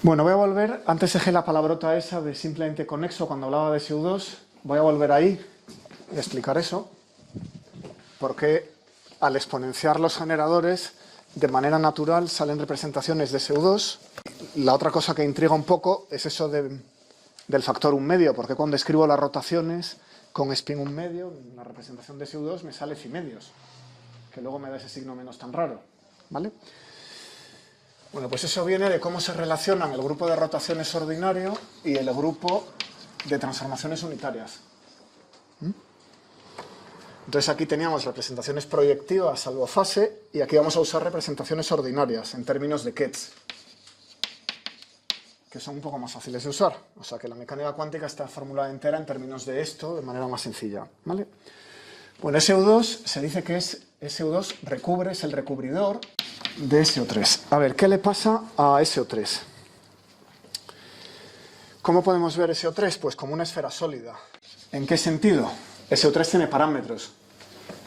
Bueno, voy a volver, antes dejé la palabrota esa de simplemente conexo cuando hablaba de SU2, voy a volver ahí y explicar eso, porque al exponenciar los generadores, de manera natural salen representaciones de SU2. La otra cosa que intriga un poco es eso del factor 1/2, porque cuando escribo las rotaciones con spin 1/2, en la representación de SU2 me sale phi medios, que luego me da ese signo menos tan raro, ¿vale? Bueno, pues eso viene de cómo se relacionan el grupo de rotaciones ordinario y el grupo de transformaciones unitarias. Entonces aquí teníamos representaciones proyectivas salvo fase y aquí vamos a usar representaciones ordinarias en términos de Ketz, que son un poco más fáciles de usar. O sea que la mecánica cuántica está formulada entera en términos de esto de manera más sencilla, ¿vale? Bueno, SU2 se dice que SU2 recubre, es el recubridor de SO3. A ver, ¿qué le pasa a SO3? ¿Cómo podemos ver SO3? Pues como una esfera sólida. ¿En qué sentido? SO3 tiene parámetros.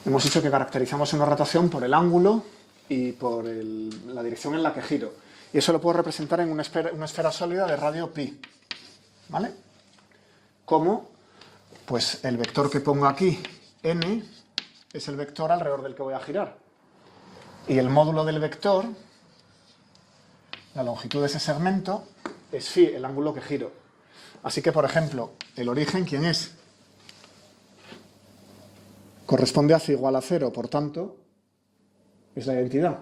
Hemos dicho que caracterizamos una rotación por el ángulo y por la dirección en la que giro. Y eso lo puedo representar en una esfera sólida de radio pi. ¿Vale? ¿Cómo? Pues el vector que pongo aquí, n, es el vector alrededor del que voy a girar. Y el módulo del vector, la longitud de ese segmento, es phi, el ángulo que giro. Así que, por ejemplo, el origen, ¿quién es? Corresponde a phi igual a 0, por tanto, es la identidad,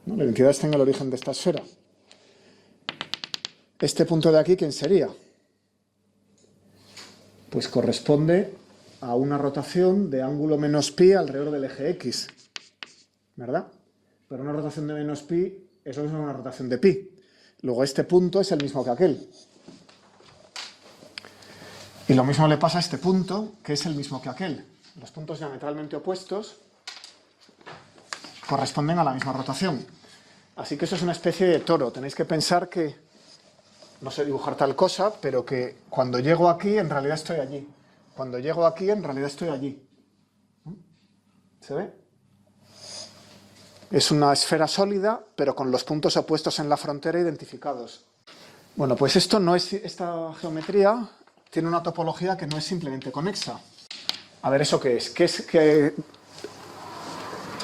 ¿no? La identidad está en el origen de esta esfera. Este punto de aquí, ¿quién sería? Pues corresponde a una rotación de ángulo menos pi alrededor del eje x, ¿verdad? Pero una rotación de menos pi es lo mismo que una rotación de pi. Luego este punto es el mismo que aquel. Y lo mismo le pasa a este punto, que es el mismo que aquel. Los puntos diametralmente opuestos corresponden a la misma rotación. Así que eso es una especie de toro. Tenéis que pensar que, no sé dibujar tal cosa, pero que cuando llego aquí en realidad estoy allí. Cuando llego aquí en realidad estoy allí. ¿Se ve? Es una esfera sólida, pero con los puntos opuestos en la frontera identificados. Bueno, pues esta geometría tiene una topología que no es simplemente conexa. A ver, ¿eso qué es? ¿Qué es que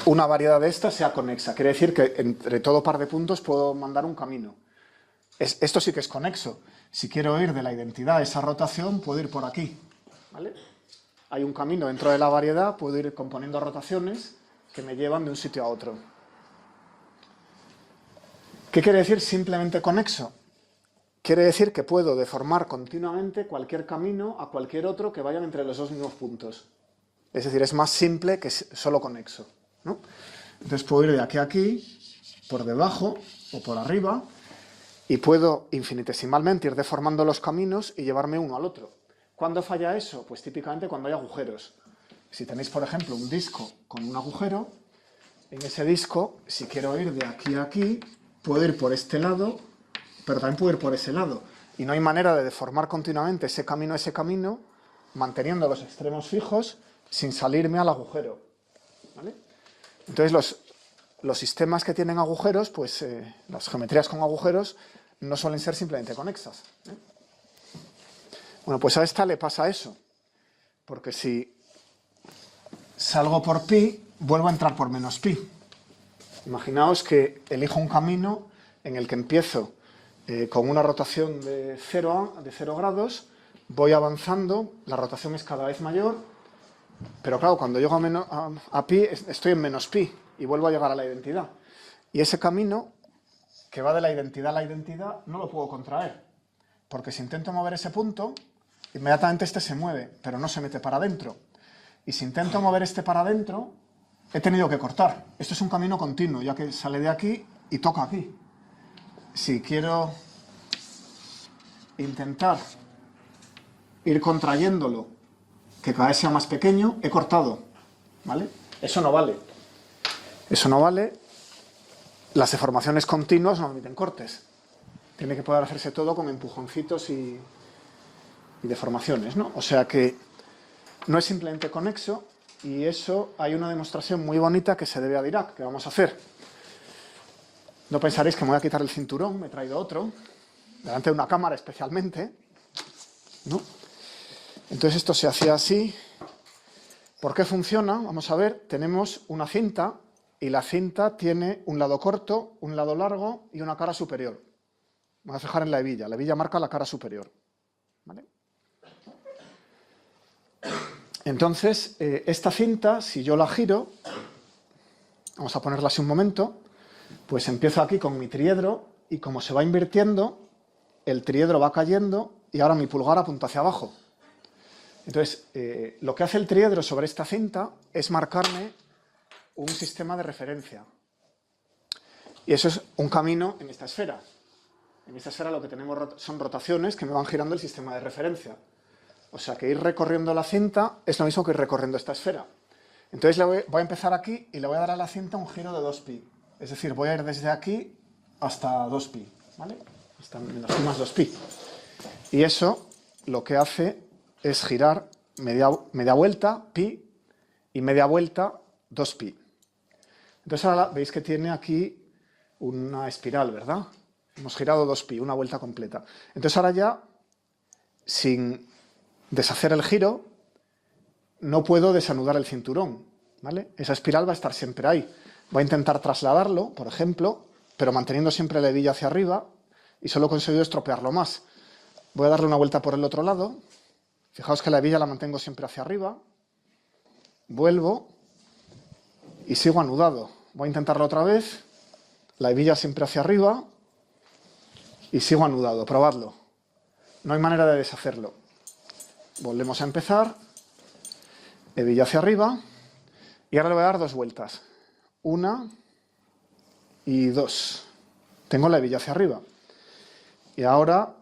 una variedad de estas sea conexa? Quiere decir que entre todo par de puntos puedo mandar un camino. Esto sí que es conexo. Si quiero ir de la identidad a esa rotación, puedo ir por aquí, ¿vale? Hay un camino dentro de la variedad, puedo ir componiendo rotaciones que me llevan de un sitio a otro. ¿Qué quiere decir simplemente conexo? Quiere decir que puedo deformar continuamente cualquier camino a cualquier otro que vayan entre los dos mismos puntos. Es decir, es más simple que solo conexo, ¿no? Entonces puedo ir de aquí a aquí, por debajo o por arriba, y puedo infinitesimalmente ir deformando los caminos y llevarme uno al otro. ¿Cuándo falla eso? Pues típicamente cuando hay agujeros. Si tenéis, por ejemplo, un disco con un agujero, en ese disco, si quiero ir de aquí a aquí, puedo ir por este lado, pero también puedo ir por ese lado. Y no hay manera de deformar continuamente ese camino, manteniendo los extremos fijos, sin salirme al agujero, ¿vale? Entonces, los sistemas que tienen agujeros, pues las geometrías con agujeros, no suelen ser simplemente conexas, ¿eh? Bueno, pues a esta le pasa eso, porque si salgo por pi, vuelvo a entrar por menos pi. Imaginaos que elijo un camino en el que empiezo con una rotación de 0 grados, voy avanzando, la rotación es cada vez mayor, pero claro, cuando llego a pi, estoy en menos pi y vuelvo a llegar a la identidad. Y ese camino, que va de la identidad a la identidad, no lo puedo contraer, porque si intento mover ese punto, inmediatamente este se mueve, pero no se mete para adentro. Y si intento mover este para adentro, he tenido que cortar. Esto es un camino continuo, ya que sale de aquí y toca aquí. Si quiero intentar ir contrayéndolo, que cada vez sea más pequeño, he cortado, ¿vale? Eso no vale. Eso no vale. Las deformaciones continuas no admiten cortes. Tiene que poder hacerse todo con empujoncitos y deformaciones, ¿no? O sea que no es simplemente conexo, y eso hay una demostración muy bonita que se debe a Dirac, que vamos a hacer. No pensaréis que me voy a quitar el cinturón, me he traído otro, delante de una cámara especialmente, ¿no? Entonces esto se hacía así. ¿Por qué funciona? Vamos a ver, tenemos una cinta y la cinta tiene un lado corto, un lado largo y una cara superior. Me voy a fijar en la hebilla. La hebilla marca la cara superior, ¿vale? Entonces, esta cinta, si yo la giro, vamos a ponerla así un momento, pues empiezo aquí con mi triedro y como se va invirtiendo, el triedro va cayendo y ahora mi pulgar apunta hacia abajo. Entonces, lo que hace el triedro sobre esta cinta es marcarme un sistema de referencia. Y eso es un camino en esta esfera. En esta esfera lo que tenemos son rotaciones que me van girando el sistema de referencia. O sea que ir recorriendo la cinta es lo mismo que ir recorriendo esta esfera. Entonces voy a empezar aquí y le voy a dar a la cinta un giro de 2pi. Es decir, voy a ir desde aquí hasta 2pi, ¿vale? Hasta menos pi más 2pi. Y eso lo que hace es girar media vuelta, pi, y media vuelta, 2pi. Entonces ahora veis que tiene aquí una espiral, ¿verdad? Hemos girado 2pi, una vuelta completa. Entonces ahora ya, sin deshacer el giro, no puedo desanudar el cinturón, ¿vale? Esa espiral va a estar siempre ahí. Voy a intentar trasladarlo, por ejemplo, pero manteniendo siempre la hebilla hacia arriba y solo he conseguido estropearlo más. Voy a darle una vuelta por el otro lado. Fijaos que la hebilla la mantengo siempre hacia arriba. Vuelvo y sigo anudado. Voy a intentarlo otra vez. La hebilla siempre hacia arriba y sigo anudado. Probadlo. No hay manera de deshacerlo. Volvemos a empezar. Hebilla hacia arriba. Y ahora le voy a dar 2 vueltas. 1 y 2. Tengo la hebilla hacia arriba. Y ahora,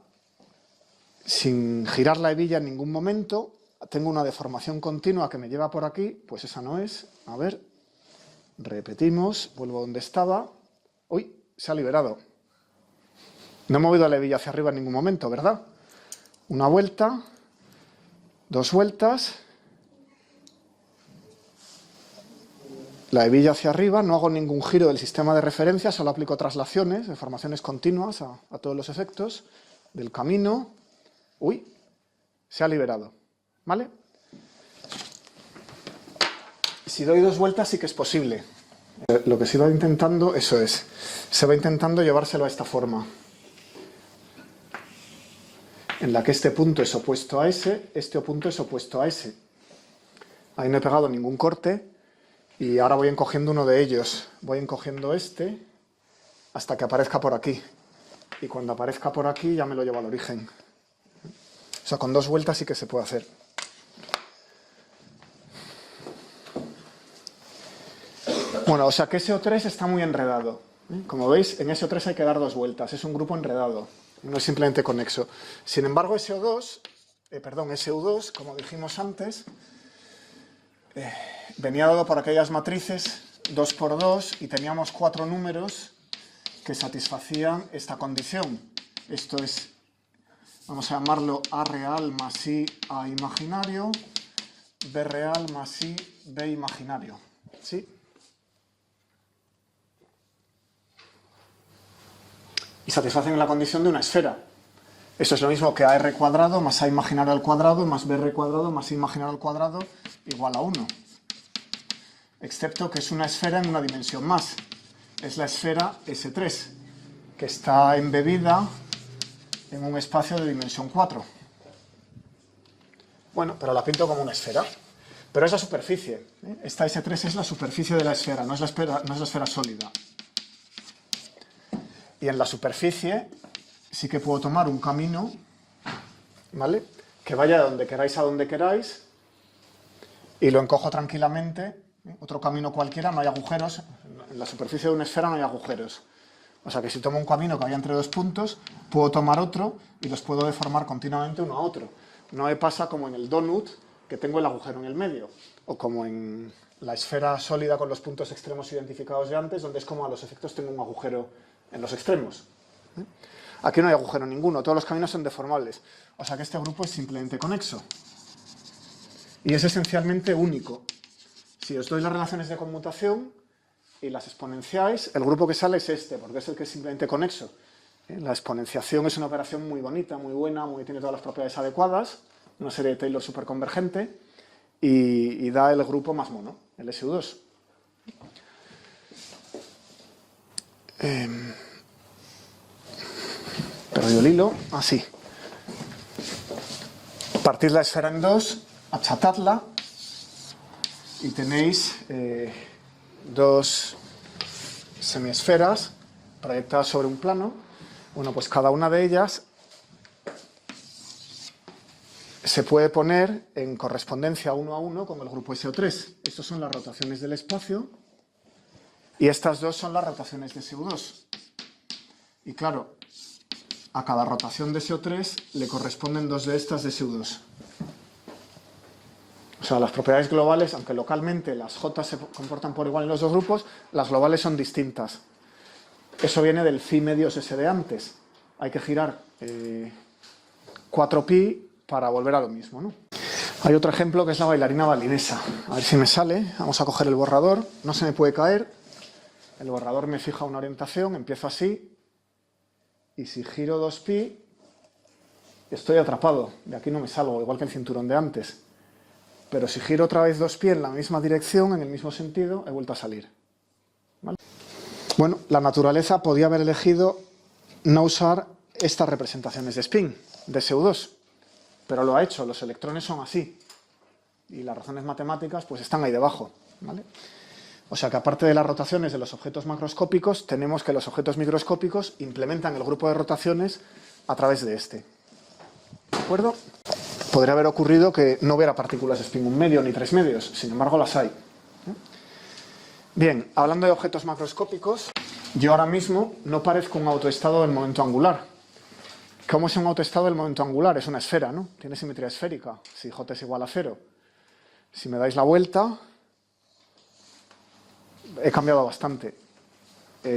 sin girar la hebilla en ningún momento, tengo una deformación continua que me lleva por aquí. Pues esa no es. A ver. Repetimos. Vuelvo donde estaba. Uy, se ha liberado. No he movido la hebilla hacia arriba en ningún momento, ¿verdad? Una vuelta. 2 vueltas. La hebilla hacia arriba, no hago ningún giro del sistema de referencia, solo aplico traslaciones, deformaciones continuas a todos los efectos del camino. Uy, se ha liberado, ¿vale? Si doy 2 vueltas sí que es posible. Lo que se va intentando, eso es, se va intentando llevárselo a esta forma, en la que este punto es opuesto a ese, este punto es opuesto a ese. Ahí no he pegado ningún corte. Y ahora voy encogiendo uno de ellos. Voy encogiendo este hasta que aparezca por aquí. Y cuando aparezca por aquí ya me lo llevo al origen. O sea, con 2 vueltas sí que se puede hacer. Bueno, o sea que SO3 está muy enredado. Como veis, en SO3 hay que dar 2 vueltas. Es un grupo enredado. No es simplemente conexo. Sin embargo, SU2, como dijimos antes, venía dado por aquellas matrices 2 por 2 y teníamos 4 números que satisfacían esta condición. Esto es, vamos a llamarlo A real más I A imaginario, B real más I B imaginario. ¿Sí? Y satisfacen la condición de una esfera. Eso es lo mismo que AR cuadrado más A imaginario al cuadrado más BR cuadrado más I imaginario al cuadrado igual a 1. Excepto que es una esfera en una dimensión más. Es la esfera S3, que está embebida en un espacio de dimensión 4. Bueno, pero la pinto como una esfera. Pero es la superficie. Esta S3 es la superficie de la esfera, no es la esfera sólida. Y en la superficie sí que puedo tomar un camino, ¿vale?, que vaya de donde queráis a donde queráis, y lo encojo tranquilamente. Otro camino cualquiera, no hay agujeros. En la superficie de una esfera no hay agujeros. O sea que si tomo un camino que vaya entre 2 puntos, puedo tomar otro y los puedo deformar continuamente uno a otro. No me pasa como en el donut, que tengo el agujero en el medio, o como en la esfera sólida con los puntos extremos identificados de antes, donde es como a los efectos tengo un agujero en los extremos. Aquí no hay agujero ninguno, todos los caminos son deformables. O sea que este grupo es simplemente conexo. Y es esencialmente único. Si os doy las relaciones de conmutación y las exponenciáis, el grupo que sale es este, porque es el que es simplemente conexo. La exponenciación es una operación muy bonita, muy buena, tiene todas las propiedades adecuadas, una serie de Taylor superconvergente y da el grupo más mono, el SU2. Perdido el hilo, así. Partid la esfera en dos, achatadla y tenéis dos semiesferas proyectadas sobre un plano. Bueno, pues cada una de ellas se puede poner en correspondencia 1 a 1 con el grupo SO3. Estas son las rotaciones del espacio y estas dos son las rotaciones de SU2. Y claro, a cada rotación de SO3 le corresponden dos de estas de SU2. O sea, las propiedades globales, aunque localmente las J se comportan por igual en los dos grupos, las globales son distintas. Eso viene del phi medios S de antes. Hay que girar 4pi para volver a lo mismo, ¿no? Hay otro ejemplo que es la bailarina balinesa. A ver si me sale. Vamos a coger el borrador. No se me puede caer. El borrador me fija una orientación. Empiezo así. Y si giro 2pi, estoy atrapado. De aquí no me salgo, igual que el cinturón de antes. Pero si giro otra vez 2pi en la misma dirección, en el mismo sentido, he vuelto a salir. ¿Vale? Bueno, la naturaleza podía haber elegido no usar estas representaciones de spin, de SU2, pero lo ha hecho, los electrones son así, y las razones matemáticas pues están ahí debajo, ¿vale? O sea que aparte de las rotaciones de los objetos macroscópicos, tenemos que los objetos microscópicos implementan el grupo de rotaciones a través de este. ¿De acuerdo? Podría haber ocurrido que no hubiera partículas de spin 1 medio ni 3 medios, sin embargo las hay. Bien, hablando de objetos macroscópicos, yo ahora mismo no parezco un autoestado del momento angular. ¿Cómo es un autoestado del momento angular? Es una esfera, ¿no? Tiene simetría esférica, si J es igual a 0. Si me dais la vuelta, he cambiado bastante.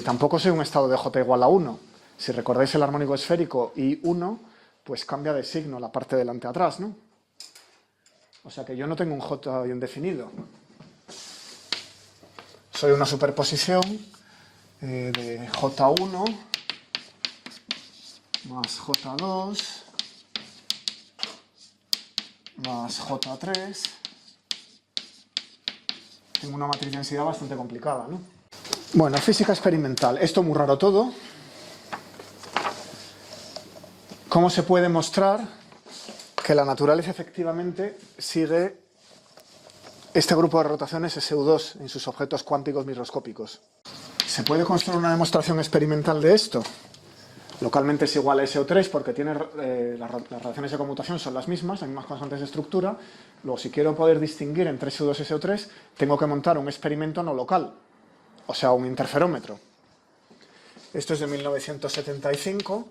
Tampoco soy un estado de J igual a 1. Si recordáis el armónico esférico I1, pues cambia de signo la parte delante-atrás, ¿no? O sea que yo no tengo un J bien definido. Soy una superposición de J1 más J2 más J3. Tengo una matriz de densidad bastante complicada, ¿no? Bueno, física experimental. Esto muy raro todo. ¿Cómo se puede mostrar que la naturaleza efectivamente sigue este grupo de rotaciones SU2 en sus objetos cuánticos microscópicos? ¿Se puede construir una demostración experimental de esto? Localmente es igual a SO3 porque tiene, las relaciones de conmutación son las mismas constantes de estructura. Luego, si quiero poder distinguir entre SU2 y SO3, tengo que montar un experimento no local, o sea, un interferómetro. Esto es de 1975,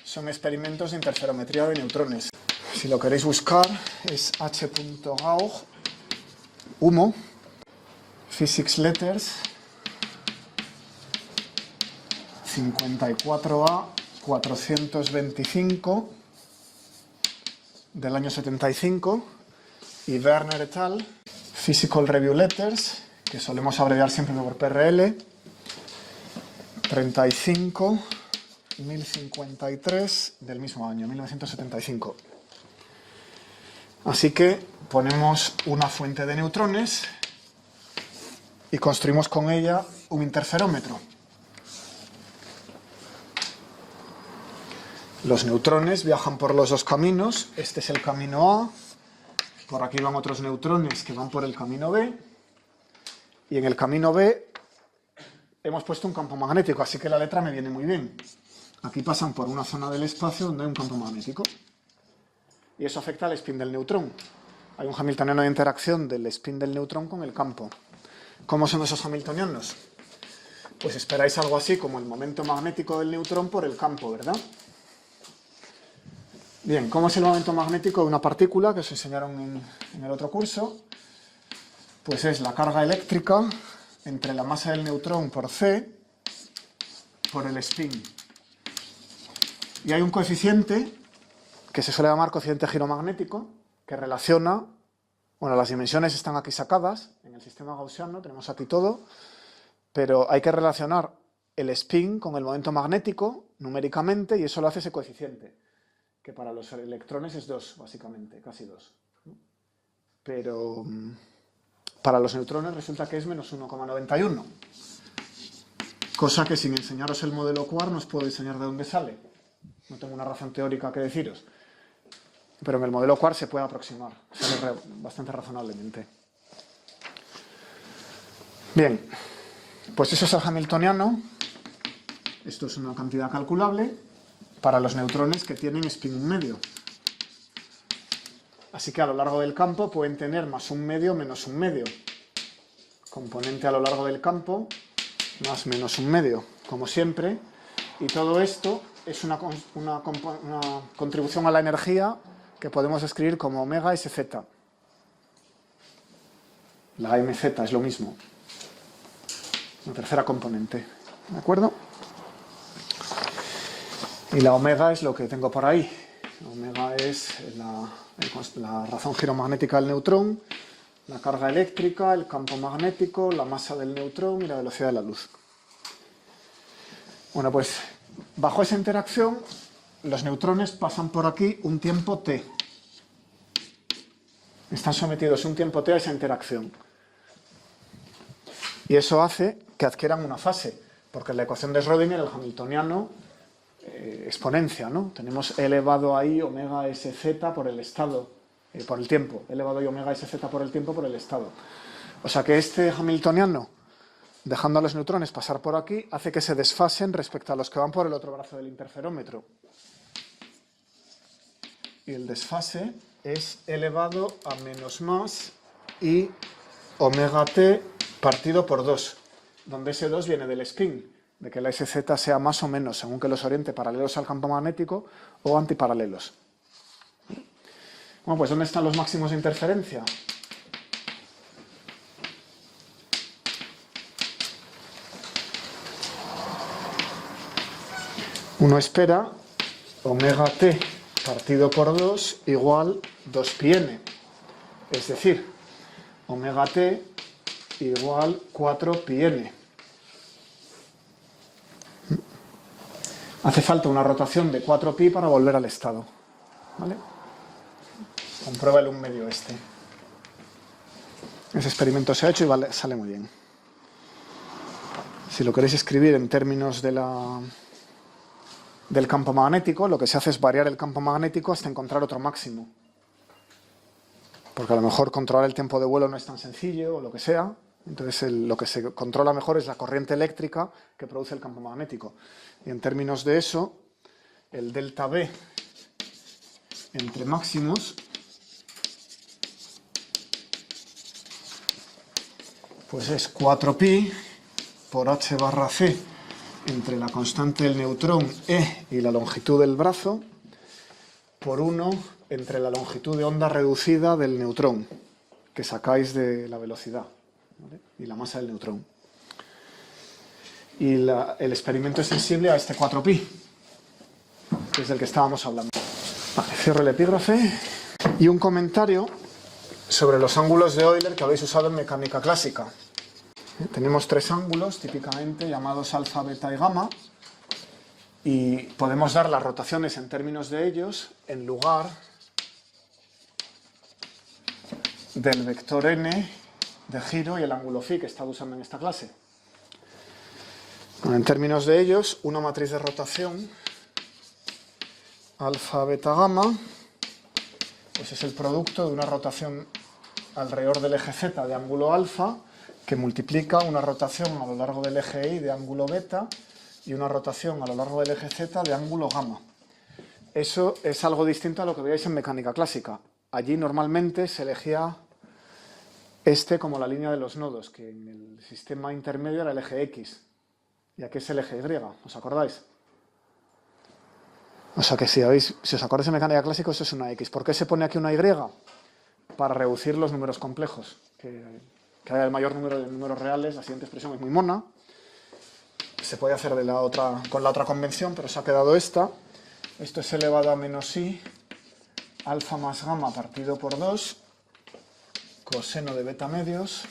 son experimentos de interferometría de neutrones. Si lo queréis buscar, es H.Gauch, HUMO, Physics Letters, 54A 425 del año 75, y Werner et al. Physical Review Letters, que solemos abreviar siempre por PRL, 35.1053 del mismo año, 1975. Así que ponemos una fuente de neutrones y construimos con ella un interferómetro. Los neutrones viajan por los dos caminos. Este es el camino A. Por aquí van otros neutrones que van por el camino B. Y en el camino B hemos puesto un campo magnético, así que la letra me viene muy bien. Aquí pasan por una zona del espacio donde hay un campo magnético. Y eso afecta al spin del neutrón. Hay un hamiltoniano de interacción del spin del neutrón con el campo. ¿Cómo son esos hamiltonianos? Pues esperáis algo así como el momento magnético del neutrón por el campo, ¿verdad? Bien, ¿cómo es el momento magnético de una partícula que os enseñaron en el otro curso? Pues es la carga eléctrica entre la masa del neutrón por C por el spin. Y hay un coeficiente que se suele llamar coeficiente giromagnético que relaciona, bueno, las dimensiones están aquí sacadas, en el sistema gaussiano tenemos aquí todo, pero hay que relacionar el spin con el momento magnético numéricamente y eso lo hace ese coeficiente, que para los electrones es 2, básicamente, casi 2. Pero para los neutrones resulta que es menos 1,91. Cosa que sin enseñaros el modelo Quark no os puedo enseñar de dónde sale. No tengo una razón teórica que deciros. Pero en el modelo Quark se puede aproximar, sale bastante razonablemente. Bien, pues eso es el hamiltoniano. Esto es una cantidad calculable para los neutrones que tienen spin 1 medio. Así que a lo largo del campo pueden tener más 1 medio menos 1 medio. Componente a lo largo del campo más menos 1 medio, como siempre. Y todo esto es una contribución a la energía que podemos escribir como omega SZ. La mz es lo mismo. La tercera componente. ¿De acuerdo? Y la omega es lo que tengo por ahí. La omega es la razón giromagnética del neutrón, la carga eléctrica, el campo magnético, la masa del neutrón y la velocidad de la luz. Bueno, pues bajo esa interacción los neutrones pasan por aquí un tiempo t. Están sometidos un tiempo t a esa interacción. Y eso hace que adquieran una fase, porque en la ecuación de Schrödinger, el hamiltoniano, exponencia, ¿no? Tenemos e elevado a i omega sz por el estado, por el tiempo, e elevado a i omega sz por el tiempo por el estado. O sea que este hamiltoniano, dejando a los neutrones pasar por aquí, hace que se desfasen respecto a los que van por el otro brazo del interferómetro. Y el desfase es elevado a menos más i omega t partido por 2, donde ese 2 viene del spin, de que la SZ sea más o menos, según que los oriente paralelos al campo magnético o antiparalelos. Bueno, pues ¿dónde están los máximos de interferencia? Uno espera omega t partido por 2 igual 2πn, es decir, omega t igual 4πn. Hace falta una rotación de 4pi para volver al estado. ¿Vale? Comprueba el 1 medio este. Ese experimento se ha hecho y sale muy bien. Si lo queréis escribir en términos del campo magnético, lo que se hace es variar el campo magnético hasta encontrar otro máximo. Porque a lo mejor controlar el tiempo de vuelo no es tan sencillo o lo que sea. Entonces lo que se controla mejor es la corriente eléctrica que produce el campo magnético. Y en términos de eso, el delta B entre máximos pues es 4pi por h barra c entre la constante del neutrón E y la longitud del brazo por 1 entre la longitud de onda reducida del neutrón que sacáis de la velocidad, ¿vale? Y la masa del neutrón. Y el experimento es sensible a este 4pi, que es del que estábamos hablando. Vale, cierro el epígrafe. Y un comentario sobre los ángulos de Euler que habéis usado en mecánica clásica. Tenemos 3 ángulos típicamente llamados alfa, beta y gamma, y podemos dar las rotaciones en términos de ellos en lugar del vector n de giro y el ángulo phi que he estado usando en esta clase. Bueno, en términos de ellos, una matriz de rotación alfa, beta, gamma, pues es el producto de una rotación alrededor del eje z de ángulo alfa que multiplica una rotación a lo largo del eje y de ángulo beta y una rotación a lo largo del eje z de ángulo gamma. Eso es algo distinto a lo que veáis en mecánica clásica. Allí normalmente se elegía este como la línea de los nodos, que en el sistema intermedio era el eje X. Y aquí es el eje Y, ¿os acordáis? O sea que si os acordáis en mecánica clásica, eso es una X. ¿Por qué se pone aquí una Y? Para reducir los números complejos. Que haya el mayor número de números reales, la siguiente expresión es muy mona. Se puede hacer con la otra convención, pero se ha quedado esta. Esto es elevado a menos i, alfa más gamma partido por 2, coseno de beta medios,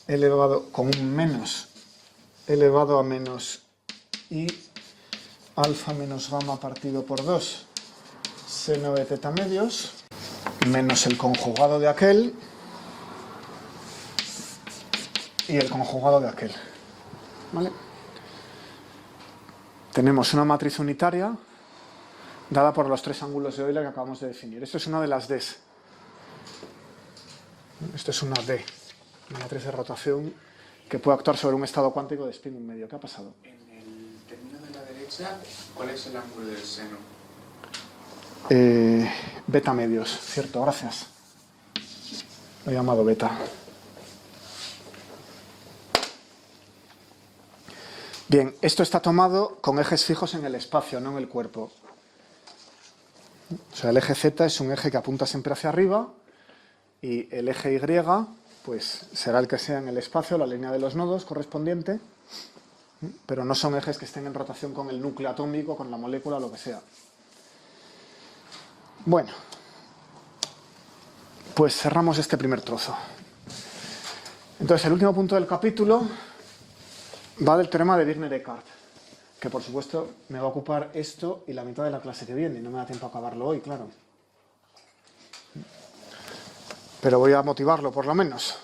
elevado con un menos, elevado a menos i alfa menos gamma partido por 2 seno de teta medios menos el conjugado de aquel y el conjugado de aquel. ¿Vale? Tenemos una matriz unitaria dada por los tres ángulos de Euler que acabamos de definir. Esto es una de las Ds. Esto es una D, una matriz de rotación que puede actuar sobre un estado cuántico de spin un medio. ¿Qué ha pasado? En el término de la derecha, ¿cuál es el ángulo del seno? Beta medios, cierto, gracias. Lo he llamado beta. Bien, esto está tomado con ejes fijos en el espacio, no en el cuerpo. O sea, el eje Z es un eje que apunta siempre hacia arriba y el eje Y pues será el que sea en el espacio, la línea de los nodos correspondiente, pero no son ejes que estén en rotación con el núcleo atómico, con la molécula, lo que sea. Bueno, pues cerramos este primer trozo. Entonces, el último punto del capítulo va del teorema de Wigner-Eckardt, que por supuesto me va a ocupar esto y la mitad de la clase que viene, no me da tiempo a acabarlo hoy, claro. Pero voy a motivarlo por lo menos.